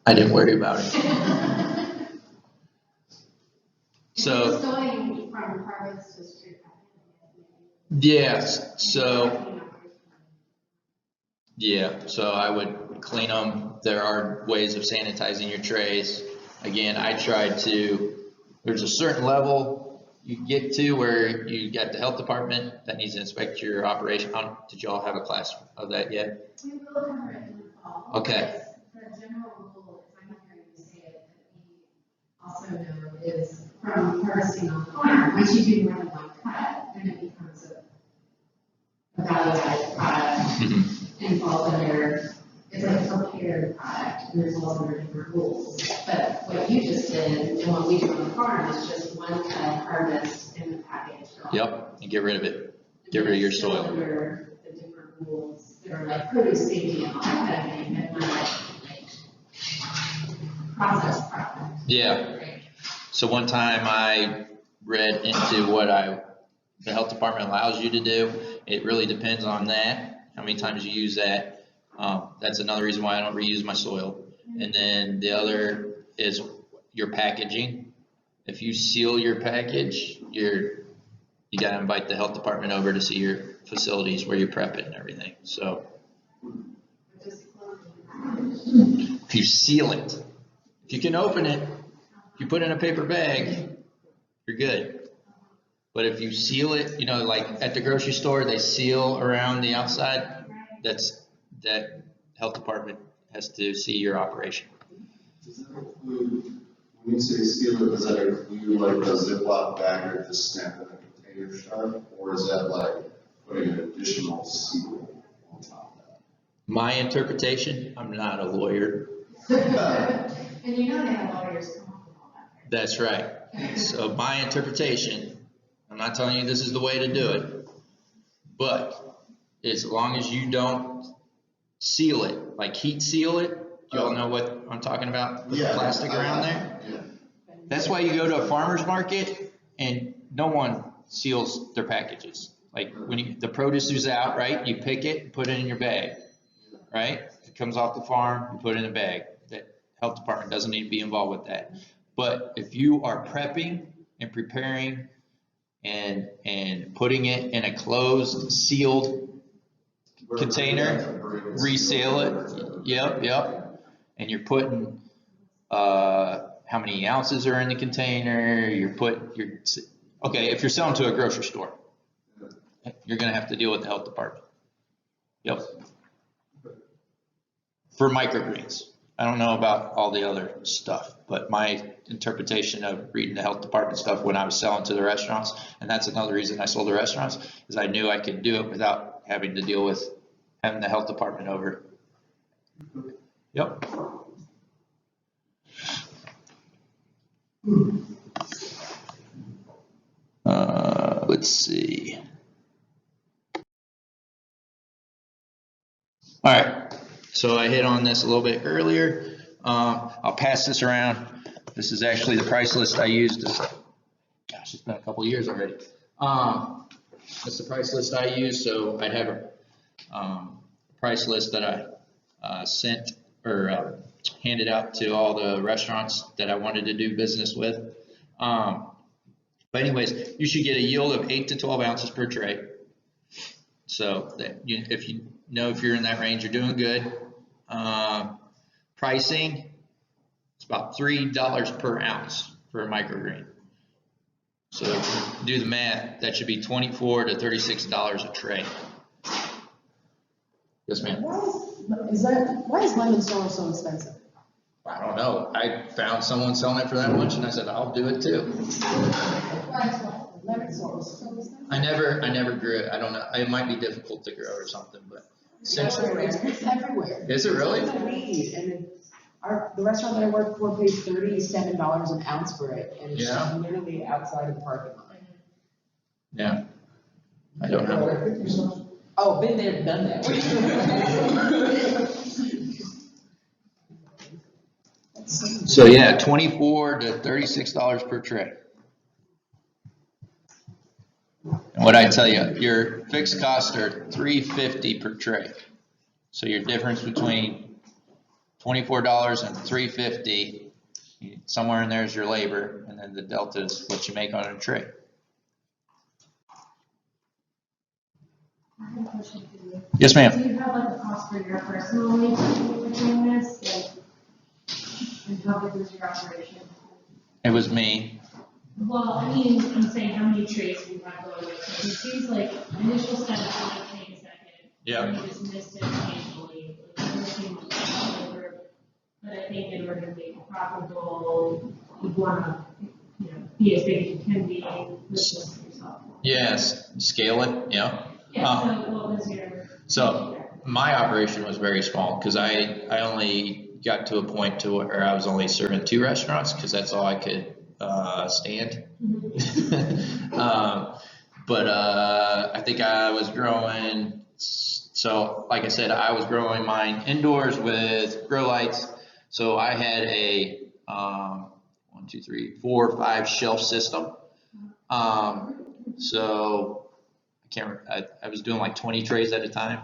I didn't worry about it. So. It's going from harvest to street. Yes, so. Yeah, so I would clean them. There are ways of sanitizing your trays. Again, I tried to, there's a certain level you get to where you got the health department that needs to inspect your operation. Did y'all have a class of that yet? We will cover it in the fall. Okay. The general rule, if I'm hearing you say it, that we also know is from harvesting on the farm, once you do more than one cut, then it becomes a value-added product. And falls under, it's like a prepared product, and there's also under different rules. But what you just did, and what we do on the farm, is just one cut, harvest, and the package. Yep, and get rid of it. Get rid of your Still soil. under the different rules that are like produce safety and all that kind of thing, but not like processed product. Yeah. Right? So one time I read into what the health department allows you to do. It really depends on that. How many times you use that. That's another reason why I don't reuse my soil. And then the other is your packaging. If you seal your package, you got to invite the health department over to see your facilities where you prep it and everything. So if you seal it, if you can open it, if you put it in a paper bag, you're good. But if you seal it, like at the grocery store, they seal around the outside. That health department has to see your operation. Does that include, when you say seal it, does that include like a Ziploc bag or just snap in a container shut? Or is that like putting an additional seal on top of that? My interpretation, I'm not a lawyer. And they have lawyers come That's right. So my interpretation, I'm not telling you this is the way to do it, but as long as you don't seal it, like heat seal it, you all know what I'm talking about? Put the plastic around there. Yeah. That's why you go to a farmer's market and no one seals their packages. Like when the produce is out, right? You pick it, put it in your bag, right? If it comes off the farm, you put it in a bag. The health department doesn't need to be involved with that. But if you are prepping and preparing and putting it in a closed, sealed container, reseal it. Yep. And you're putting how many ounces are in the container. Okay. If you're selling to a grocery store, you're gonna have to deal with the health department. Yep. For microgreens. I don't know about all the other stuff, but my interpretation of reading the health department stuff when I was selling to the restaurants, and that's another reason I sold to restaurants, is I knew I could do it without having to deal with having the health department over. Yep. Let's see. All right. So I hit on this a little bit earlier. I'll pass this around. This is actually the price list I used. Gosh, it's been a couple years already. That's the price list I used. So I'd have a price list that I sent or handed out to all the restaurants that I wanted to do business with. But anyways, you should get a yield of 8 to 12 ounces per tray. So that if you know if you're in that range, you're doing good. Pricing, it's about $3 per ounce for a microgreen. So do the math, that should be $24 to $36 a tray. Yes, ma'am. Why is lemon sorrel so expensive? I don't know. I found someone selling it for that much, and I said, I'll do it too. Lemon sorrel is so expensive. I never grew it. I don't know. It might be difficult to grow or something, but It's everywhere. Is it really? It's a weed, and the restaurant that I work for pays $37 an ounce for it, and it's Yeah. literally outside of the parking lot. yeah, I don't know. Oh, been there, done that. So yeah, $24 to $36 per tray. And what I tell you, your fixed costs are $3.50 per tray. So your difference between $24 and $3.50, somewhere in there is your labor, and then the delta is what you make on a tray. I have a question for you. Yes, ma'am. Do you have like a cost for your personal wage for doing this? Like, and how big was your operation? It was me. Well, I mean, I'm saying how many trays do you have going with it? It seems like initial step might take a second. Yeah. And you just missed it occasionally. Like, it seems like over. But I think in order to make it profitable, you want to, be as big as you can be with just yourself. Yes, scale it, yeah. Yeah, so what was your? So my operation was very small because I only got to a point to where I was only serving 2 restaurants because that's all I could stand. But I think I was growing. So like I said, I was growing mine indoors with grow lights. So I had a 1, 2, 3, 4, 5 shelf system. So I was doing like 20 trays at a time.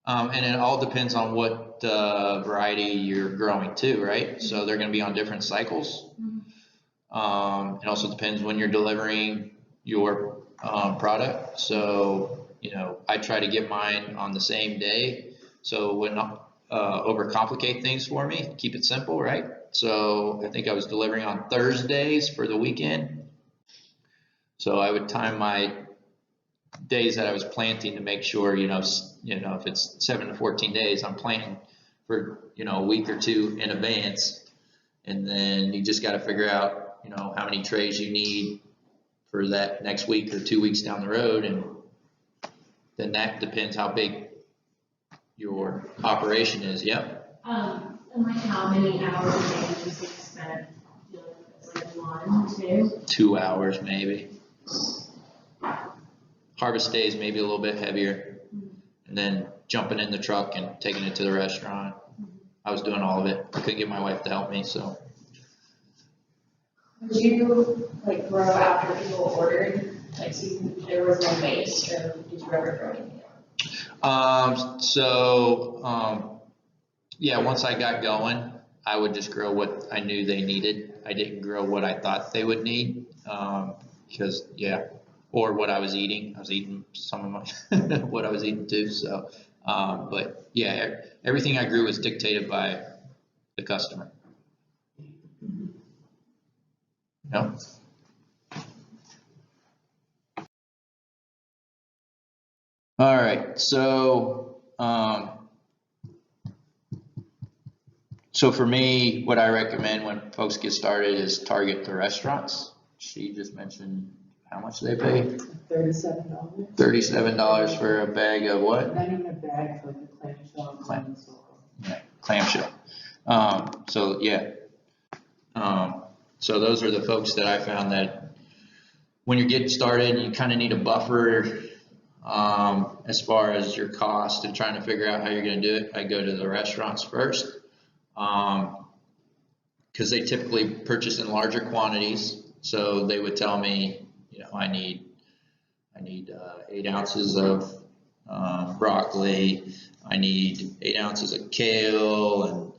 And it all depends on what variety you're growing too, right? So they're going to be on different cycles. It also depends when you're delivering your product. So, I try to get mine on the same day. So it would not overcomplicate things for me, keep it simple, right? So I think I was delivering on Thursdays for the weekend. So I would time my days that I was planting to make sure, if it's 7 to 14 days, I'm planting for, a week or 2 in advance. And then you just got to figure out, how many trays you need for that next week or 2 weeks down the road. And then that depends how big your operation is. Yep. And like how many hours a day do you spend too? 2 hours maybe. Harvest days maybe a little bit heavier, and then jumping in the truck and taking it to the restaurant. I was doing all of it. I couldn't get my wife to help me, so. Did you like grow after people ordered? Like, so there was no waste, or did you ever throw anything out? Yeah, once I got going, I would just grow what I knew they needed. I didn't grow what I thought they would need, because, yeah, or what I was eating. I was eating some of my, what I was eating too, so. But yeah, everything I grew was dictated by the customer. No? All right, so for me, what I recommend when folks get started is target the restaurants. She just mentioned how much they pay. $37. $37 for a bag of what? Not even a bag, for like a clamshell. Clamshell. So yeah. So those are the folks that I found that when you're getting started, you kind of need a buffer as far as your cost and trying to figure out how you're going to do it. I go to the restaurants first because they typically purchase in larger quantities. So they would tell me, you know, I need 8 ounces of broccoli. I need 8 ounces of kale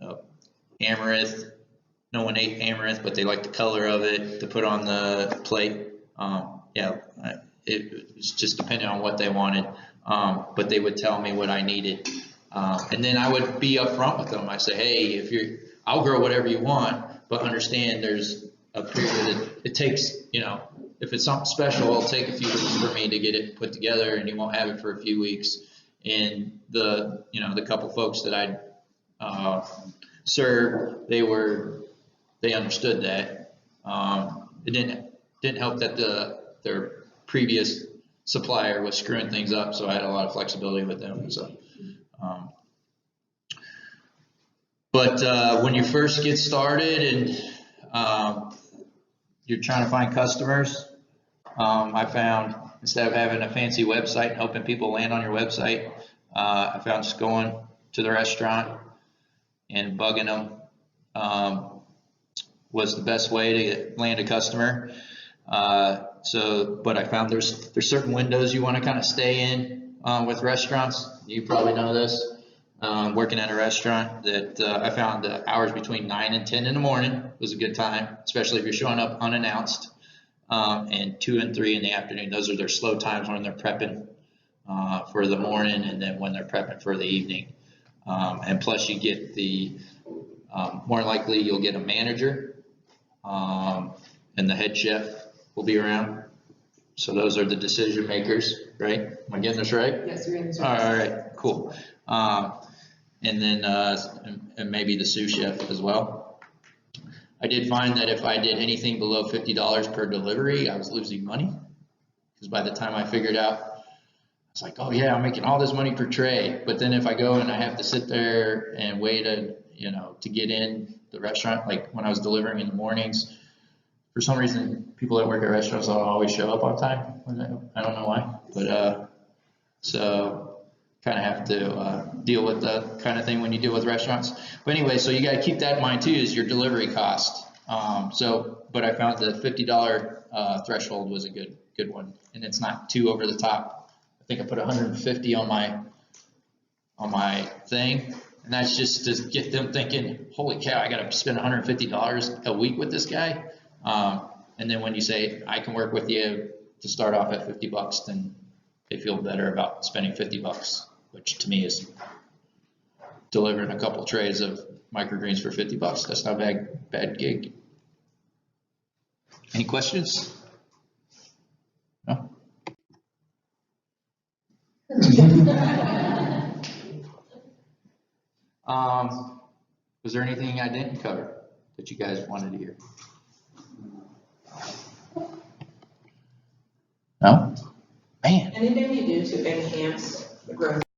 and amaranth. No one ate amaranth, but they like the color of it to put on the plate. It was just depending on what they wanted. But they would tell me what I needed. And then I would be upfront with them. I say, hey, I'll grow whatever you want, but understand there's a period it takes, you know, if it's something special, it'll take a few weeks for me to get it put together, and you won't have it for a few weeks. And the couple folks that I served, they understood that. It didn't help that their previous supplier was screwing things up, so I had a lot of flexibility with them. So, but when you first get started and you're trying to find customers, I found instead of having a fancy website and hoping people land on your website, I found just going to the restaurant and bugging them was the best way to land a customer. But I found there's certain windows you want to kind of stay in with restaurants. You probably know this. Working at a restaurant that I found the hours between 9 and 10 in the morning was a good time, especially if you're showing up unannounced, and 2 and 3 in the afternoon. Those are their slow times when they're prepping for the morning, and then when they're prepping for the evening. And plus you get more likely you'll get a manager, and the head chef will be around. So those are the decision makers, right? Am I getting this right? Yes, you're in this right. All right, cool. And then and maybe the sous chef as well. I did find that if I did anything below $50 per delivery, I was losing money, because by the time I figured out, I was like, oh yeah, I'm making all this money per tray. But then if I go and I have to sit there and wait to get in the restaurant, like when I was delivering in the mornings, for some reason, people that work at restaurants don't always show up on time. I don't know why, but so kind of have to deal with that kind of thing when you deal with restaurants. But anyway, so you got to keep that in mind too, is your delivery cost. But I found the $50 threshold was a good one, and it's not too over the top. I think I put 150 on my thing, and that's just to get them thinking, holy cow, I got to spend $150 a week with this guy. And then when you say I can work with you to start off at $50, then they feel better about spending $50, which to me is delivering a couple trays of microgreens for $50. That's not a bad gig. Any questions? No? Was there anything I didn't cover that you guys wanted to hear? No? Man. Anything you do to enhance the growth